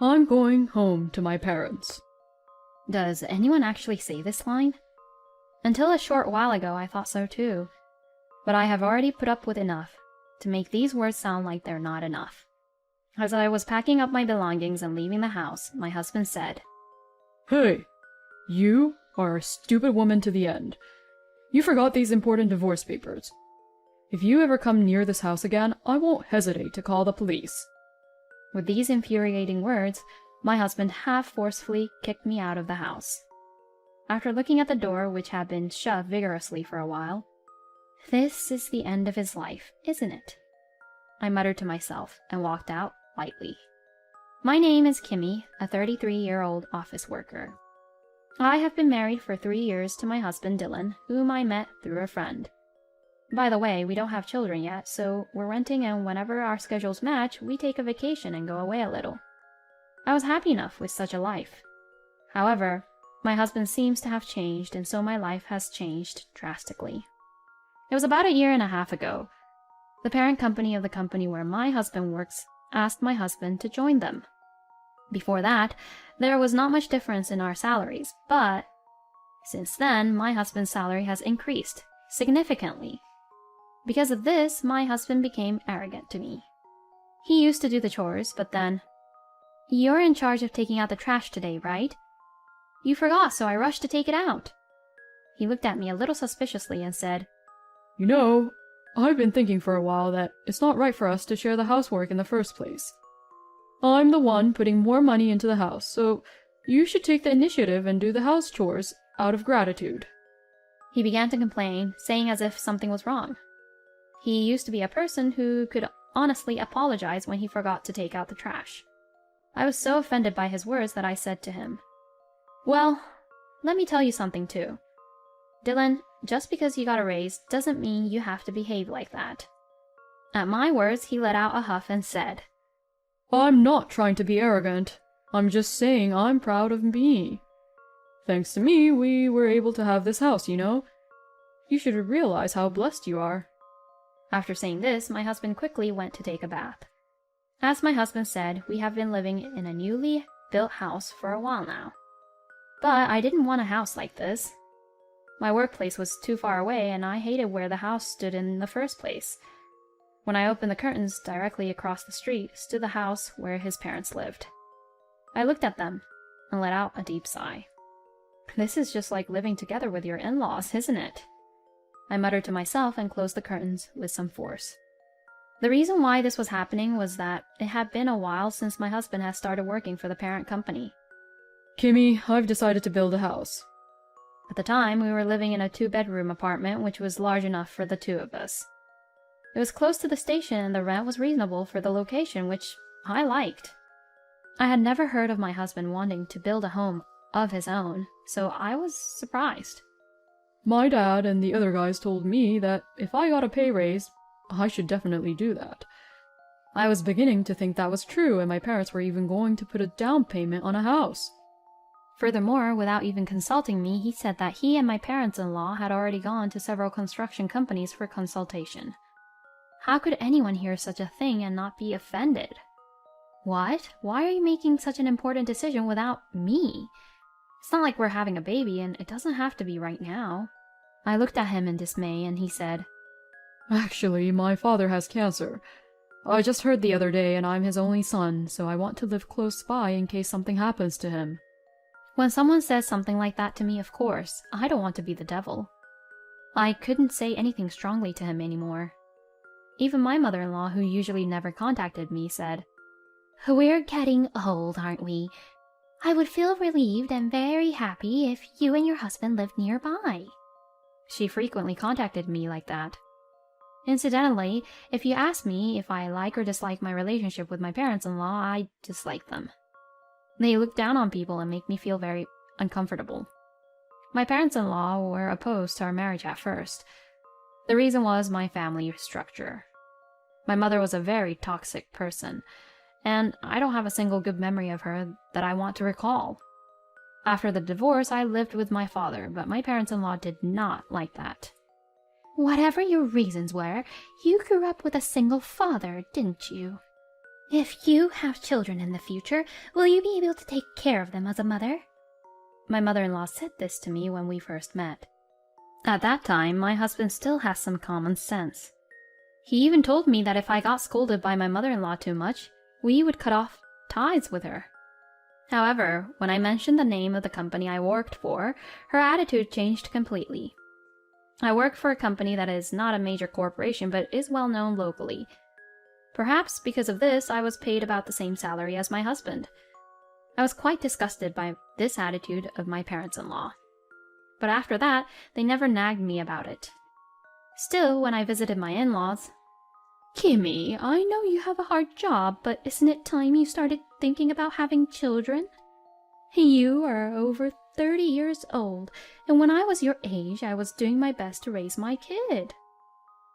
I'm going home to my parents. Does anyone actually say this line? Until a short while ago, I thought so too. But I have already put up with enough to make these words sound like they're not enough. As I was packing up my belongings and leaving the house, my husband said, Hey, you are a stupid woman to the end. You forgot these important divorce papers. If you ever come near this house again, I won't hesitate to call the police. With these infuriating words, my husband half forcefully kicked me out of the house. After looking at the door, which had been shut vigorously for a while, "This is the end of his life, isn't it?" I muttered to myself and walked out lightly. My name is Kimmy, a 33-year-old office worker. I have been married for 3 years to my husband Dylan, whom I met through a friend. By the way, we don't have children yet, so we're renting, and whenever our schedules match, we take a vacation and go away a little. I was happy enough with such a life. However, my husband seems to have changed, and so my life has changed drastically. It was about 1.5 years ago. The parent company of the company where my husband works asked my husband to join them. Before that, there was not much difference in our salaries, but since then, my husband's salary has increased significantly. Because of this, my husband became arrogant to me. He used to do the chores, but then, "You're in charge of taking out the trash today, right?" "You forgot, so I rushed to take it out." He looked at me a little suspiciously and said, You know, I've been thinking for a while that it's not right for us to share the housework in the first place. I'm the one putting more money into the house, so you should take the initiative and do the house chores out of gratitude. He began to complain, saying as if something was wrong. He used to be a person who could honestly apologize when he forgot to take out the trash. I was so offended by his words that I said to him, "Well, let me tell you something too. Dylan, just because you got a raise doesn't mean you have to behave like that." At my words, he let out a huff and said, I'm not trying to be arrogant. I'm just saying I'm proud of me. Thanks to me, we were able to have this house, you know. You should realize how blessed you are. After saying this, my husband quickly went to take a bath. As my husband said, we have been living in a newly built house for a while now. But I didn't want a house like this. My workplace was too far away, and I hated where the house stood in the first place. When I opened the curtains, directly across the street stood the house where his parents lived. I looked at them and let out a deep sigh. This is just like living together with your in-laws, isn't it? I muttered to myself and closed the curtains with some force. The reason why this was happening was that it had been a while since my husband had started working for the parent company. Kimmy, I've decided to build a house. At the time, we were living in a 2-bedroom apartment, which was large enough for the two of us. It was close to the station, and the rent was reasonable for the location, which I liked. I had never heard of my husband wanting to build a home of his own, so I was surprised. My dad and the other guys told me that if I got a pay raise, I should definitely do that. I was beginning to think that was true, and my parents were even going to put a down payment on a house. Furthermore, without even consulting me, he said that he and my parents-in-law had already gone to several construction companies for consultation. How could anyone hear such a thing and not be offended? What? Why are you making such an important decision without me? It's not like we're having a baby, and it doesn't have to be right now. I looked at him in dismay, and he said, Actually, my father has cancer. I just heard the other day, and I'm his only son, so I want to live close by in case something happens to him. When someone says something like that to me, of course, I don't want to be the devil. I couldn't say anything strongly to him anymore. Even my mother-in-law, who usually never contacted me, said, "We're getting old, aren't we? I would feel relieved and very happy if you and your husband lived nearby." She frequently contacted me like that. Incidentally, if you ask me if I like or dislike my relationship with my parents-in-law, I dislike them. They look down on people and make me feel very uncomfortable. My parents-in-law were opposed to our marriage at first. The reason was my family structure. My mother was a very toxic person, and I don't have a single good memory of her that I want to recall. After the divorce, I lived with my father, but my parents-in-law did not like that. "Whatever your reasons were, you grew up with a single father, didn't you?" If you have children in the future, will you be able to take care of them as a mother? My mother-in-law said this to me when we first met. At that time, my husband still has some common sense. He even told me that if I got scolded by my mother-in-law too much, we would cut off ties with her. However, when I mentioned the name of the company I worked for, her attitude changed completely. I work for a company that is not a major corporation but is well known locally. Perhaps because of this, I was paid about the same salary as my husband. I was quite disgusted by this attitude of my parents-in-law. But after that, they never nagged me about it. Still, when I visited my in-laws, "Kimmy, I know you have a hard job, but isn't it time you started thinking about having children? You are over 30 years old, and when I was your age, I was doing my best to raise my kid."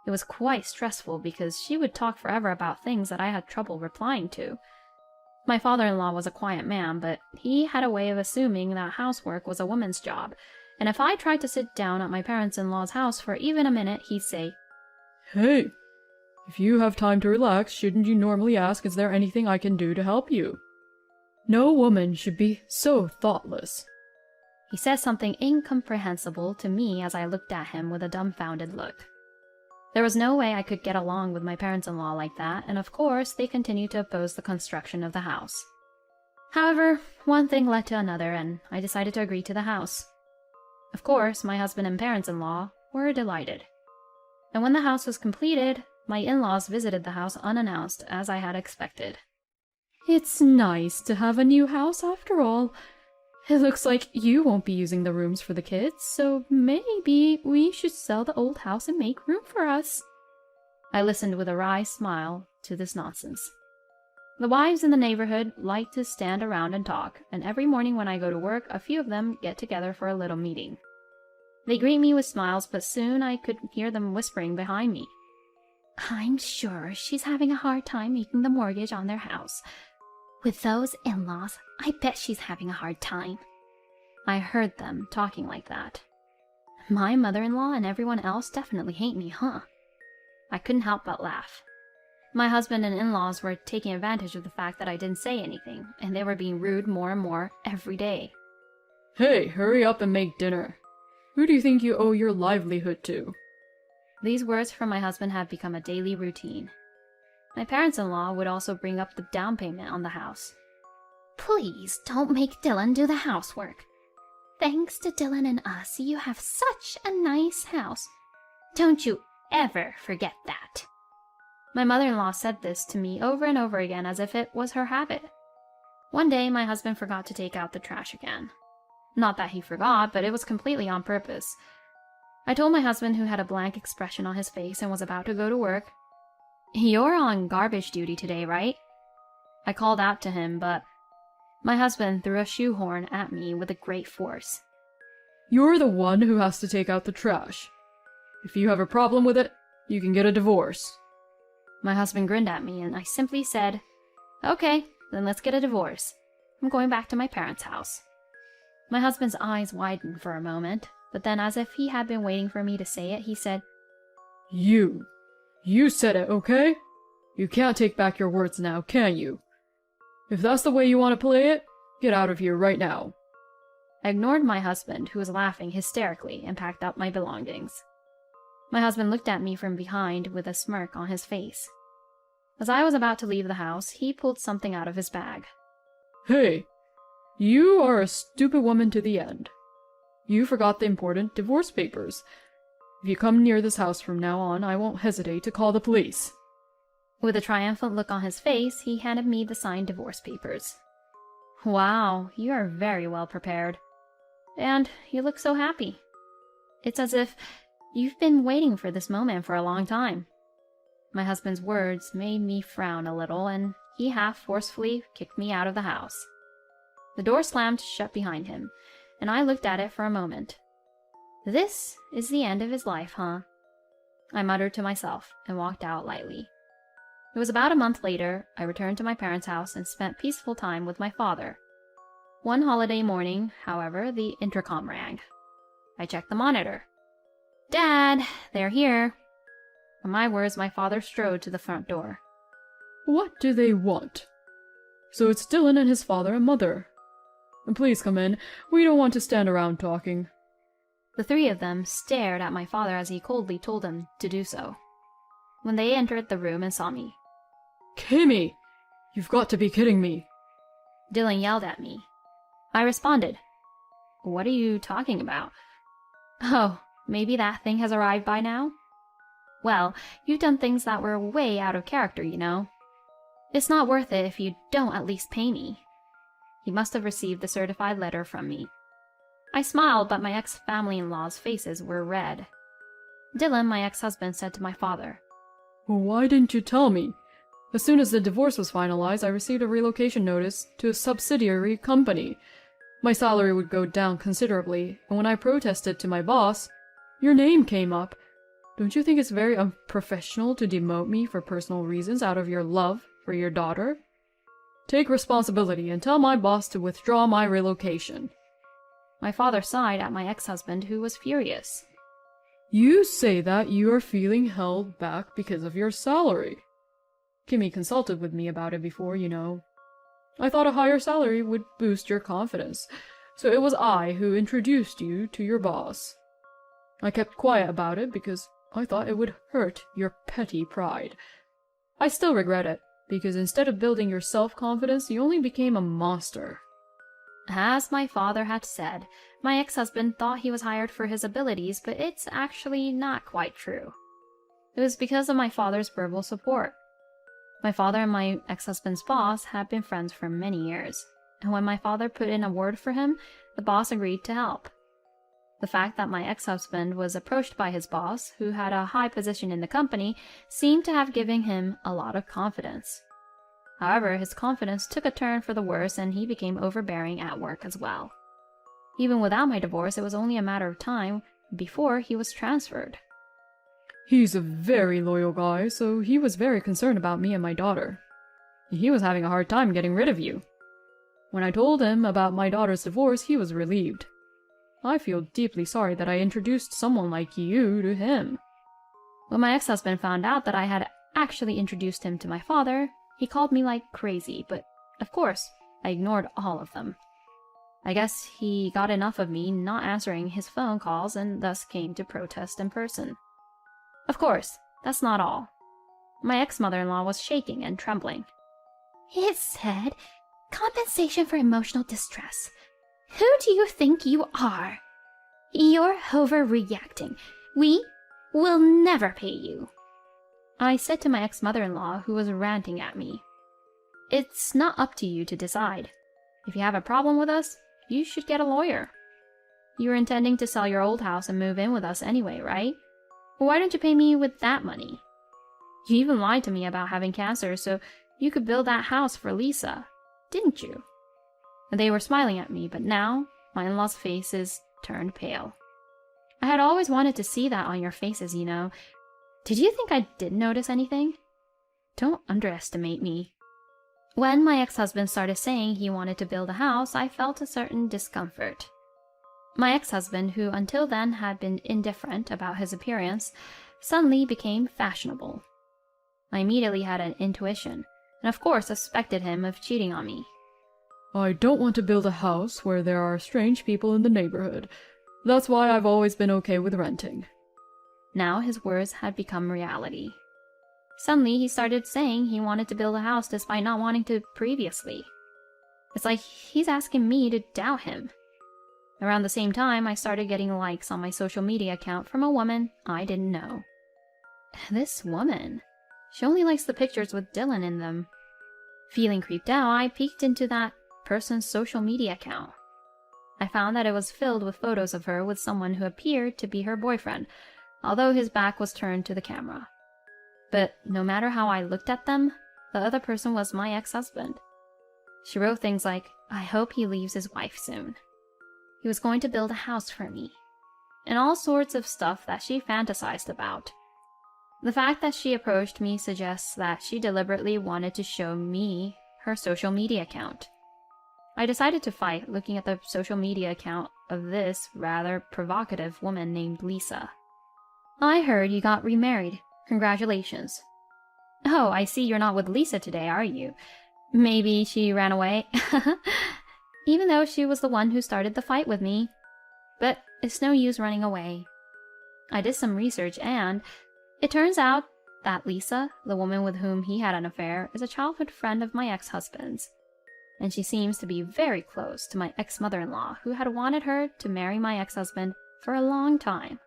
It was quite stressful because she would talk forever about things that I had trouble replying to. My father-in-law was a quiet man, but he had a way of assuming that housework was a woman's job, and if I tried to sit down at my parents-in-law's house for even a minute, he'd say, Hey, if you have time to relax, shouldn't you normally ask, is there anything I can do to help you? No woman should be so thoughtless. He said something incomprehensible to me as I looked at him with a dumbfounded look. There was no way I could get along with my parents-in-law like that, and of course, they continued to oppose the construction of the house. However, one thing led to another, and I decided to agree to the house. Of course, my husband and parents-in-law were delighted. And when the house was completed, my in-laws visited the house unannounced, as I had expected. It's nice to have a new house after all. It looks like you won't be using the rooms for the kids, so maybe we should sell the old house and make room for us. I listened with a wry smile to this nonsense. The wives in the neighborhood like to stand around and talk, and every morning when I go to work, a few of them get together for a little meeting. They greet me with smiles, but soon I could hear them whispering behind me. "I'm sure she's having a hard time making the mortgage on their house. With those in-laws, I bet she's having a hard time." I heard them talking like that. My mother-in-law and everyone else definitely hate me, huh? I couldn't help but laugh. My husband and in-laws were taking advantage of the fact that I didn't say anything, and they were being rude more and more every day. Hey, hurry up and make dinner. Who do you think you owe your livelihood to? These words from my husband had become a daily routine. My parents-in-law would also bring up the down payment on the house. "Please don't make Dylan do the housework. Thanks to Dylan and us, you have such a nice house. Don't you ever forget that." My mother-in-law said this to me over and over again as if it was her habit. One day, my husband forgot to take out the trash again. Not that he forgot, but it was completely on purpose. I told my husband, who had a blank expression on his face and was about to go to work, "You're on garbage duty today, right?" I called out to him, but my husband threw a shoehorn at me with a great force. You're the one who has to take out the trash. If you have a problem with it, you can get a divorce. My husband grinned at me, and I simply said, "Okay, then let's get a divorce. I'm going back to my parents' house." My husband's eyes widened for a moment, but then, as if he had been waiting for me to say it, he said, You said it, okay? You can't take back your words now, can you? If that's the way you want to play it, get out of here right now. I ignored my husband, who was laughing hysterically, and packed up my belongings. My husband looked at me from behind with a smirk on his face. As I was about to leave the house, he pulled something out of his bag. Hey, you are a stupid woman to the end. You forgot the important divorce papers. If you come near this house from now on, I won't hesitate to call the police. With a triumphant look on his face, he handed me the signed divorce papers. Wow, you are very well prepared. And you look so happy. It's as if you've been waiting for this moment for a long time. My husband's words made me frown a little, and he half forcefully kicked me out of the house. The door slammed shut behind him, and I looked at it for a moment. This is the end of his life, huh? I muttered to myself and walked out lightly. It was about a month later, I returned to my parents' house and spent peaceful time with my father. One holiday morning, however, the intercom rang. I checked the monitor. "Dad, they're here." On my words, my father strode to the front door. What do they want? So it's Dylan and his father and mother. Please come in. We don't want to stand around talking. The three of them stared at my father as he coldly told them to do so. When they entered the room and saw me, Kimmy! You've got to be kidding me. Dylan yelled at me. I responded, "What are you talking about?" "Oh, maybe that thing has arrived by now?" "Well, you've done things that were way out of character, you know. It's not worth it if you don't at least pay me." He must have received the certified letter from me. I smiled, but my ex-family-in-law's faces were red. Dylan, my ex-husband, said to my father, Well, why didn't you tell me? As soon as the divorce was finalized, I received a relocation notice to a subsidiary company. My salary would go down considerably, and when I protested to my boss, your name came up. Don't you think it's very unprofessional to demote me for personal reasons out of your love for your daughter? Take responsibility and tell my boss to withdraw my relocation. My father sighed at my ex-husband, who was furious. You say that you are feeling held back because of your salary. Kimmy consulted with me about it before, you know. I thought a higher salary would boost your confidence, so it was I who introduced you to your boss. I kept quiet about it because I thought it would hurt your petty pride. I still regret it, because instead of building your self-confidence, you only became a monster. As my father had said, my ex-husband thought he was hired for his abilities, but it's actually not quite true. It was because of my father's verbal support. My father and my ex-husband's boss had been friends for many years, and when my father put in a word for him, the boss agreed to help. The fact that my ex-husband was approached by his boss, who had a high position in the company, seemed to have given him a lot of confidence. However, his confidence took a turn for the worse and he became overbearing at work as well. Even without my divorce, it was only a matter of time before he was transferred. He's a very loyal guy, so he was very concerned about me and my daughter. He was having a hard time getting rid of you. When I told him about my daughter's divorce, he was relieved. I feel deeply sorry that I introduced someone like you to him. When my ex-husband found out that I had actually introduced him to my father, he called me like crazy, but of course, I ignored all of them. I guess he got enough of me not answering his phone calls and thus came to protest in person. Of course, that's not all. My ex-mother-in-law was shaking and trembling. "It said, compensation for emotional distress. Who do you think you are? You're overreacting. We will never pay you." I said to my ex-mother-in-law, who was ranting at me, "It's not up to you to decide. If you have a problem with us, you should get a lawyer. You were intending to sell your old house and move in with us anyway, right? Well, why don't you pay me with that money? You even lied to me about having cancer so you could build that house for Lisa, didn't you?" They were smiling at me, but now my in-laws' faces turned pale. I had always wanted to see that on your faces, you know. Did you think I didn't notice anything? Don't underestimate me. When my ex-husband started saying he wanted to build a house, I felt a certain discomfort. My ex-husband, who until then had been indifferent about his appearance, suddenly became fashionable. I immediately had an intuition, and of course suspected him of cheating on me. I don't want to build a house where there are strange people in the neighborhood. That's why I've always been okay with renting. Now his words had become reality. Suddenly he started saying he wanted to build a house despite not wanting to previously. It's like he's asking me to doubt him. Around the same time, I started getting likes on my social media account from a woman I didn't know. This woman, she only likes the pictures with Dylan in them. Feeling creeped out, I peeked into that person's social media account. I found that it was filled with photos of her with someone who appeared to be her boyfriend, although his back was turned to the camera. But no matter how I looked at them, the other person was my ex-husband. She wrote things like, "I hope he leaves his wife soon. He was going to build a house for me," and all sorts of stuff that she fantasized about. The fact that she approached me suggests that she deliberately wanted to show me her social media account. I decided to fight looking at the social media account of this rather provocative woman named Lisa. "I heard you got remarried. Congratulations." Oh, I see you're not with Lisa today, are you? Maybe she ran away? Even though she was the one who started the fight with me. But it's no use running away. I did some research and it turns out that Lisa, the woman with whom he had an affair, is a childhood friend of my ex-husband's. And she seems to be very close to my ex-mother-in-law, who had wanted her to marry my ex-husband for a long time.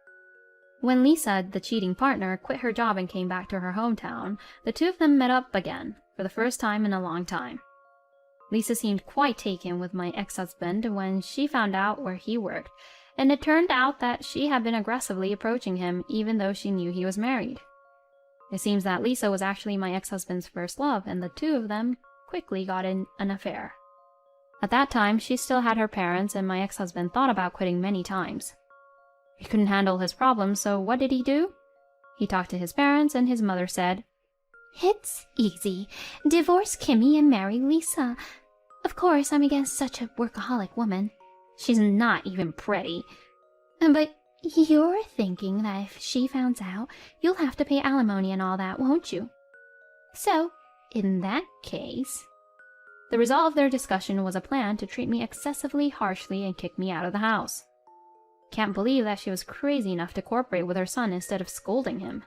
When Lisa, the cheating partner, quit her job and came back to her hometown, the two of them met up again, for the first time in a long time. Lisa seemed quite taken with my ex-husband when she found out where he worked, and it turned out that she had been aggressively approaching him even though she knew he was married. It seems that Lisa was actually my ex-husband's first love, and the two of them quickly got in an affair. At that time, she still had her parents, and my ex-husband thought about quitting many times. He couldn't handle his problems, so what did he do? He talked to his parents, and his mother said, "It's easy. Divorce Kimmy and marry Lisa. Of course, I'm against such a workaholic woman. She's not even pretty." But you're thinking that if she finds out, you'll have to pay alimony and all that, won't you? So, in that case... The result of their discussion was a plan to treat me excessively harshly and kick me out of the house. Can't believe that she was crazy enough to cooperate with her son instead of scolding him.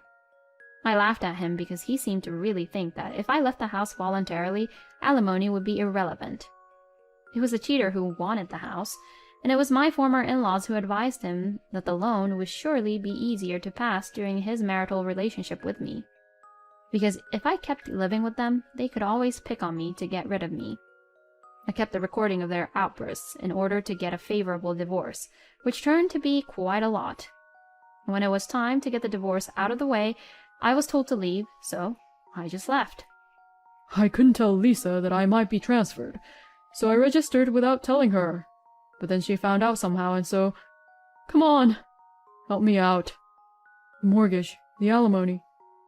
I laughed at him because he seemed to really think that if I left the house voluntarily, alimony would be irrelevant. It was a cheater who wanted the house, and it was my former in-laws who advised him that the loan would surely be easier to pass during his marital relationship with me. Because if I kept living with them, they could always pick on me to get rid of me. I kept the recording of their outbursts in order to get a favorable divorce, which turned to be quite a lot. When it was time to get the divorce out of the way, I was told to leave, so I just left. I couldn't tell Lisa that I might be transferred, so I registered without telling her. But then she found out somehow, and so... Come on! Help me out. The mortgage, the alimony.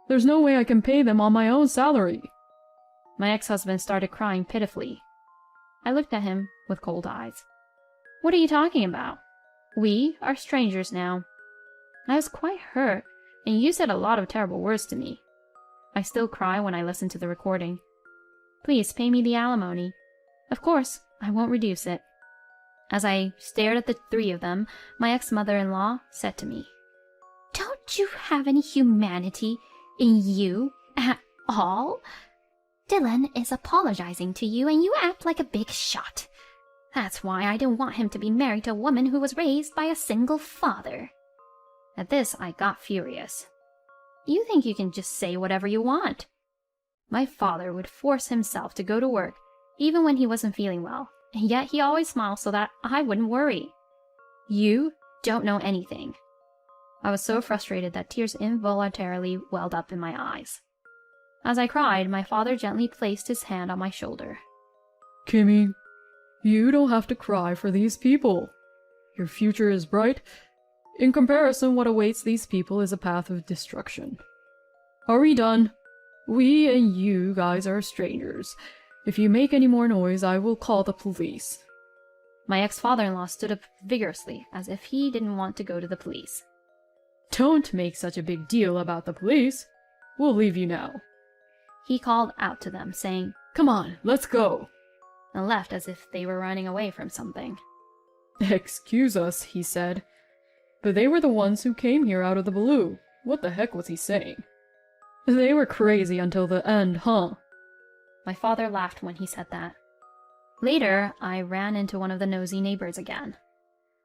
There's no way I can pay them on my own salary. My ex-husband started crying pitifully. I looked at him with cold eyes. What are you talking about? We are strangers now. I was quite hurt, and you said a lot of terrible words to me. I still cry when I listen to the recording. Please pay me the alimony. Of course, I won't reduce it. As I stared at the three of them, my ex-mother-in-law said to me, "Don't you have any humanity in you at all? Dylan is apologizing to you and you act like a big shot. That's why I don't want him to be married to a woman who was raised by a single father." At this, I got furious. You think you can just say whatever you want? My father would force himself to go to work, even when he wasn't feeling well, and yet he always smiled so that I wouldn't worry. You don't know anything. I was so frustrated that tears involuntarily welled up in my eyes. As I cried, my father gently placed his hand on my shoulder. Kimmy, you don't have to cry for these people. Your future is bright. In comparison, what awaits these people is a path of destruction. Are we done? We and you guys are strangers. If you make any more noise, I will call the police. My ex-father-in-law stood up vigorously, as if he didn't want to go to the police. Don't make such a big deal about the police. We'll leave you now. He called out to them, saying, Come on, let's go. And left as if they were running away from something. Excuse us, he said. But they were the ones who came here out of the blue. What the heck was he saying? They were crazy until the end, huh? My father laughed when he said that. Later, I ran into one of the nosy neighbors again.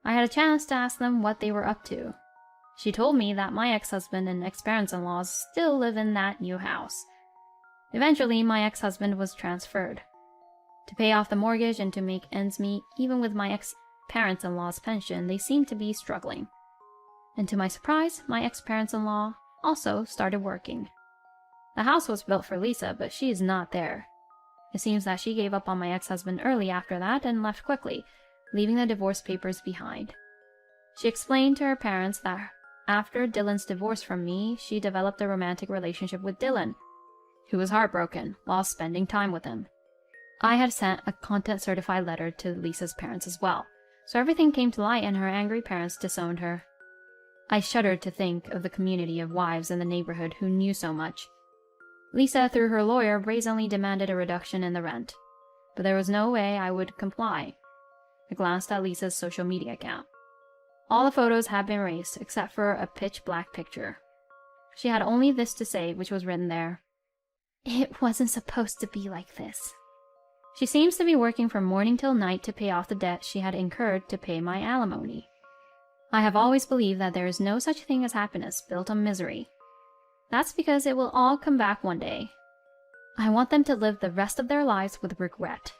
I had a chance to ask them what they were up to. She told me that my ex-husband and ex-parents-in-law still live in that new house. Eventually, my ex-husband was transferred. To pay off the mortgage and to make ends meet, even with my ex-parents-in-law's pension, they seemed to be struggling. And to my surprise, my ex-parents-in-law also started working. The house was built for Lisa, but she is not there. It seems that she gave up on my ex-husband early after that and left quickly, leaving the divorce papers behind. She explained to her parents that after Dylan's divorce from me, she developed a romantic relationship with Dylan, who was heartbroken while spending time with him. I had sent a content-certified letter to Lisa's parents as well, so everything came to light and her angry parents disowned her. I shuddered to think of the community of wives in the neighborhood who knew so much. Lisa, through her lawyer, brazenly demanded a reduction in the rent, but there was no way I would comply. I glanced at Lisa's social media account. All the photos had been erased except for a pitch-black picture. She had only this to say, which was written there. It wasn't supposed to be like this. She seems to be working from morning till night to pay off the debt she had incurred to pay my alimony. I have always believed that there is no such thing as happiness built on misery. That's because it will all come back one day. I want them to live the rest of their lives with regret.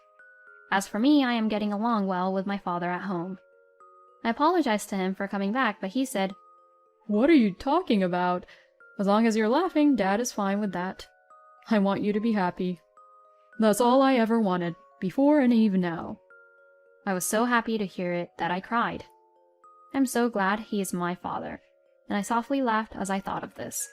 As for me, I am getting along well with my father at home. I apologized to him for coming back, but he said, "What are you talking about? As long as you're laughing, Dad is fine with that. I want you to be happy. That's all I ever wanted, before and even now." I was so happy to hear it that I cried. I'm so glad he is my father, and I softly laughed as I thought of this.